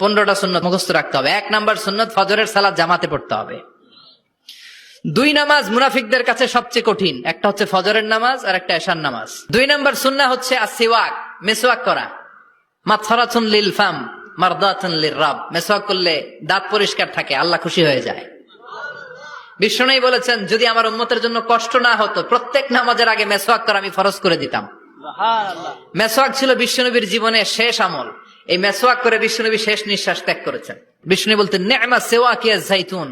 15টা সুন্নত মুখস্থ রাখতে হবে। 1 নাম্বার সুন্নত ফজরের সালাত জামাতে পড়তে হবে। 2 নামাজ মুনাফিকদের কাছে সবচেয়ে কঠিন, একটা হচ্ছে ফজরের নামাজ আর একটা এশার নামাজ। 2 নাম্বার সুন্নাহ হচ্ছে আসওয়াক, মেসওয়াক করা। মাতফারাতুন লিল ফাম মারদাতুন লিররাব, মেসওয়াক করলে দাঁত পরিষ্কার থাকে, আল্লাহ খুশি হয়ে যায়। বিশ্বনবী বলেছেন যদি আমার উম্মতের জন্য কষ্ট না হতো প্রত্যেক নামাজের আগে মেসওয়াক করা আমি ফরজ করে দিতাম। মেসওয়াক ছিল বিশ্বনবীর জীবনের শেষ আমল। এই মেসওয়াক করে বিশ্বনবী শেষ নিঃশ্বাস ত্যাগ করেছেন। বিশ্বনবী বলতেন নি'মা সিওয়াকি আয-যাইতুন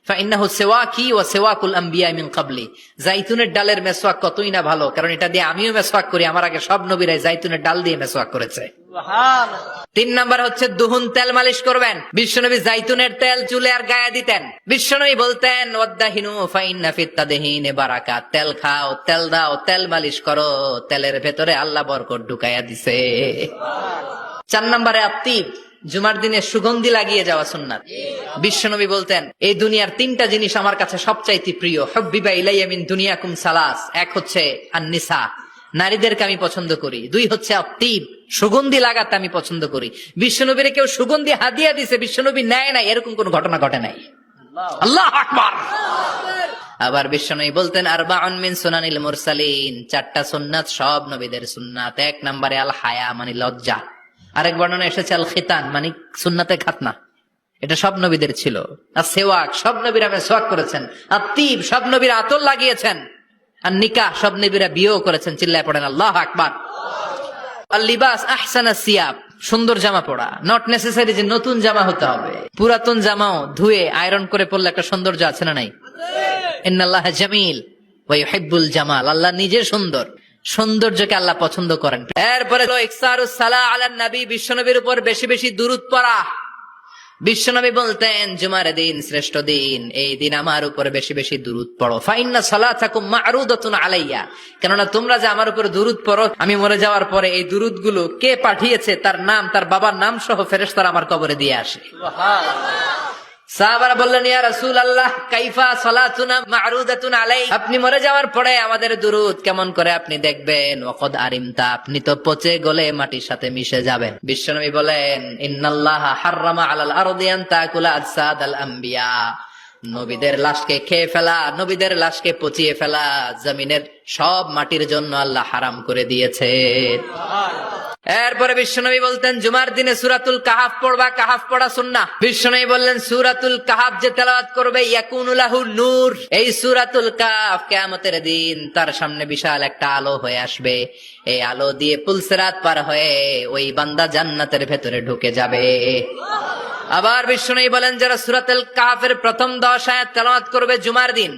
ফাইন্নাহু সিওয়াকি ওয়া সিওয়াকুল আমবিয়া মিন ক্বাবলি। জাইতুনের ডালের মেসওয়াক কতই না ভালো, কারণ এটা দিয়ে আমিও মেসওয়াক করি, আমার আগে সব নবীরাই জাইতুনের ডাল দিয়ে মেসওয়াক করেছে। সুবহানাল্লাহ। 3 নাম্বার হচ্ছে দুহুন, তেল মালিশ করবেন। বিশ্বনবী জাইতুনের তেল চুলে আর গায়ে দিতেন। বিশ্বনবী বলতেন ওয়াদাহিনু ফাইন্না ফিত তাদহিনি বারাকাত, তেল খাও, তেল দাও, তেল মালিশ করো, তেলের ভেতরে আল্লাহ বরকত ঢুকাইয়া দিছে। 4 নম্বরে আত্তিব, জুমার দিনে সুগন্ধি লাগিয়ে যাওয়া সুন্নাত। বিশ্বনবী বলতেন এই দুনিয়ার 3টা জিনিস আমার কাছে সবচাইতে প্রিয়, হুব্বিবা ইলাইয়া মিন দুনিয়াকুম সালাস। 1 হচ্ছে আন-নিসা, নারীদেরকে আমি পছন্দ করি। 2 হচ্ছে আত্তিব, সুগন্ধি লাগাতে আমি পছন্দ করি। বিশ্বনবীরে কেউ সুগন্ধি হাদিয়া দিছে, বিশ্বনবী নেয় নাই, এরকম কোন ঘটনা ঘটে নাই। আল্লাহু আকবার। আবার বিশ্বনবী বলতেন আরবাউন মিন সুনানিল মুরসালিন, 4টা সুন্নাত সব নবীদের সুন্নাত। 1 নম্বরে আল হায়া মানে লজ্জা। আরেক বর্ণনা এসেছে আল খিতান মানে সুন্নাতে খাতনা, এটা সব নবীদের ছিল। আর সেওয়াক, সব নবীরা মেসওয়াক করেছেন। আত্তিব, সব নবীরা আতর লাগিয়েছেন। আর নিকাহ, সব নবীরা বিয়েও করেছেন। চিল্লায় পড়েন আল্লাহু আকবার। আর লিবাস আহসানা সিয়াব, সুন্দর জামা পরা। নট নেসেসারি যে নতুন জামা হতে হবে, পুরাতন জামাও ধুয়ে আয়রন করে পরলে একটা সৌন্দর্য আছে না নাই? ইন্নাল্লাহা জামিল ওয়া ইউহিব্বুল জামাল, আল্লাহ নিজে সুন্দর, সৌন্দর্যকে আল্লাহ পছন্দ করেন। এরপরে ইকসারুস সালাহ আলান নবী, বিশ্বনবীর উপর বেশি বেশি দুরূদ পড়া। বিশ্বনবী বলতেন জুমার দিন শ্রেষ্ঠ দিন, এই দিন আমার উপর বেশি বেশি দুরূদ পড়ো। ফাইন্না সালাতাকুম মা'রুদাতুন আলাইয়া, কেননা তোমরা যে আমার উপর দুরূদ পড়ো, আমি মরে যাওয়ার পরে এই দুরূদ গুলো কে পাঠিয়েছে তার নাম, তার বাবার নাম সহ ফেরেশতারা আমার কবরে দিয়ে আসে। সুবহানাল্লাহ। সাহাবারা বললেন ইয়া রাসূলুল্লাহ কাইফা সালাতুনা মা'রুদাতুন আলাই, আপনি মরে যাওয়ার পরে আমাদের দুরূদ কেমন করে আপনি দেখবেন? ওয়াকাদ আরিমতা, আপনি তো পচে গলে মাটির সাথে মিশে যাবেন। বিশ্বনবী বলেন ইন্নাল্লাহা হাররামা আলাল আরদি আন তাকুলা আজসাদাল আম্বিয়া, নবীদের লাশকে খেয়ে ফেলা, নবীদের লাশকে পচিয়ে ফেলা জমিনের সব মাটির জন্য আল্লাহ হারাম করে দিয়েছেন। এরপরে বিশ্বনবী বলতেন জুমার দিনে সূরাতুল কাহাফ পড়বা, কাহাফ পড়া সুন্নাহ। বিশ্বনবী বললেন সূরাতুল কাহাফ যে তেলাওয়াত করবে ইয়াকুনু লাহু নূর, এই সূরাতুল কাহাফ কিয়ামতের দিন তার সামনে বিশাল একটা আলো হয়ে আসবে। এই আলো দিয়ে পুলসিরাত পার হয়ে ওই বান্দা জান্নাতের ভেতরে ঢুকে যাবে। আবার বিশ্বনবী বলেন যারা সূরাতুল কাহাফের প্রথম 10 আয়াত তেলাওয়াত করবে জুমার দিন,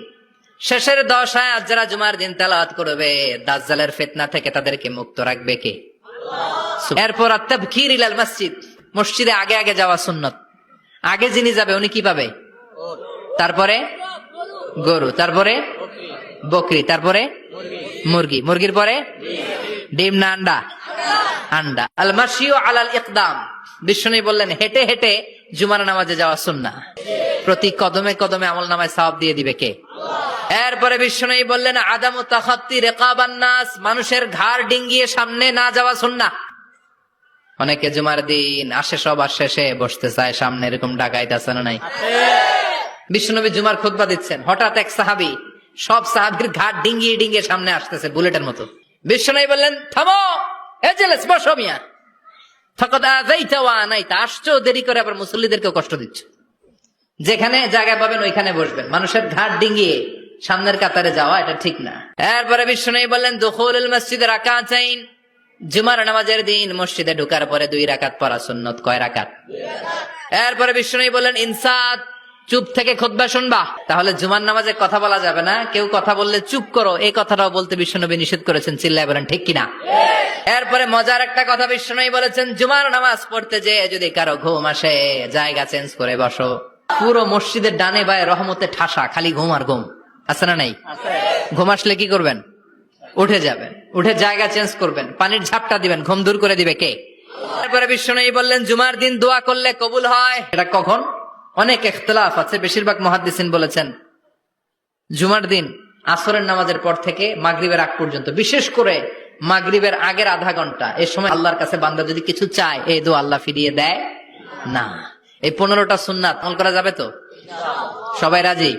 শেষের 10 আয়াত যারা জুমার দিন তেলাওয়াত করবে, দাজ্জালের ফিতনা থেকে তাদেরকে মুক্ত রাখবে কে? এরপর আত-তাবকির ইলাল মসজিদ, মসজিদে আগে আগে যাওয়া সুন্নাত। আগে যিনি যাবে উনি কি পাবে? তারপরে গরু, তারপরে বকরি, তারপরে মুরগি, মুরগির পরে ডিম না আন্ডা? আন্ডা। আল মাশিউ আলাল ইকদাম, বিশ্বনবী বললেন হেঁটে হেঁটে জুমার নামাজে যাওয়া সুন্নাহ। প্রতি কদমে কদমে আমলনামায় সওয়াব দিয়ে দিবে কে? এরপরে বিশ্বনবী বললেন আদামু তাখাত্তি রিকাবান নাস, মানুষের ঘাড় ডিঙ্গিয়ে সামনে না যাওয়া সুন্নাহ। অনেকে জুমার দিন আসে সবার শেষে বসতে চায় সামনে, এরকম ডাকাইত আছে না নাই? বিশ্বনবী জুমার খুতবা দিচ্ছেন, হঠাৎ এক সাহাবী সব সাহাবীর ঘাড় ডিঙ্গিয়ে ডিঙ্গিয়ে সামনে আসতেছে বুলেটের মতো। বিশ্বনবী বললেন থামো, এজেলেস বসো মিয়া, ফাকাদ আযাইতা ওয়া আনাইতা, আসছো দেরি করে আবার মুসল্লিদেরকে কষ্ট দিচ্ছ। যেখানে জায়গা পাবেন ওইখানে বসবেন, মানুষের ঘাট ডিঙ্গিয়ে সামনের কাতারে যাওয়া এটা ঠিক না। এরপরে বিশ্বনবী বললেন দুখুলুল মসজিদে রাকাতাইন, জুমার নামাজের দিন মসজিদে ঢোকার পরে 2 রাকাত পড়া সুন্নাত। কয় রাকাত? 2 রাকাত। এরপরে বিশ্বনবী বললেন ইনসাত, চুপ থেকে খুতবা শুনবা। তাহলে জুমার নামাজে কথা বলা যাবে না, কেউ কথা বললে চুপ করো, এই কথাটাও বলতে বিশ্বনবী নিষেধ করেছেন। চিল্লায় বলেন ঠিক কিনা? এরপরে মজার একটা কথা বিশ্বনবী বলেছেন জুমার নামাজ পড়তে যে যদি কারো ঘুম আসে জায়গা চেঞ্জ করে বসো। পুরো মসজিদের ডানে বায়ে রহমতে ঠাসা, খালি ঘুম আর ঘুম, আছে না নাই? ঘুম আসলে কি করবেন? উঠে যাবেন, উঠে জায়গা চেঞ্জ করবেন, পানির ঝাপটা দিবেন, ঘুম দূর করে দিবে কে? তারপরে বিশ্বনবী বললেন জুমার দিন দোয়া করলে কবুল হয়। এটা কখন? অনেক ইখতিলাফ আছে, বেশিরভাগ মুহাদ্দিসিন বলেছেন জুমার দিন আসরের নামাজের পর থেকে মাগরিবের আগ পর্যন্ত, বিশেষ করে মাগরিবের আগের আধা ঘন্টা, এই সময় আল্লাহর কাছে বান্দা যদি কিছু চায় এই দোয়া আল্লাহ ফিরিয়ে দেয়। না। এই 15টা সুন্নাত আমল করা যাবে তো? সবাই রাজি?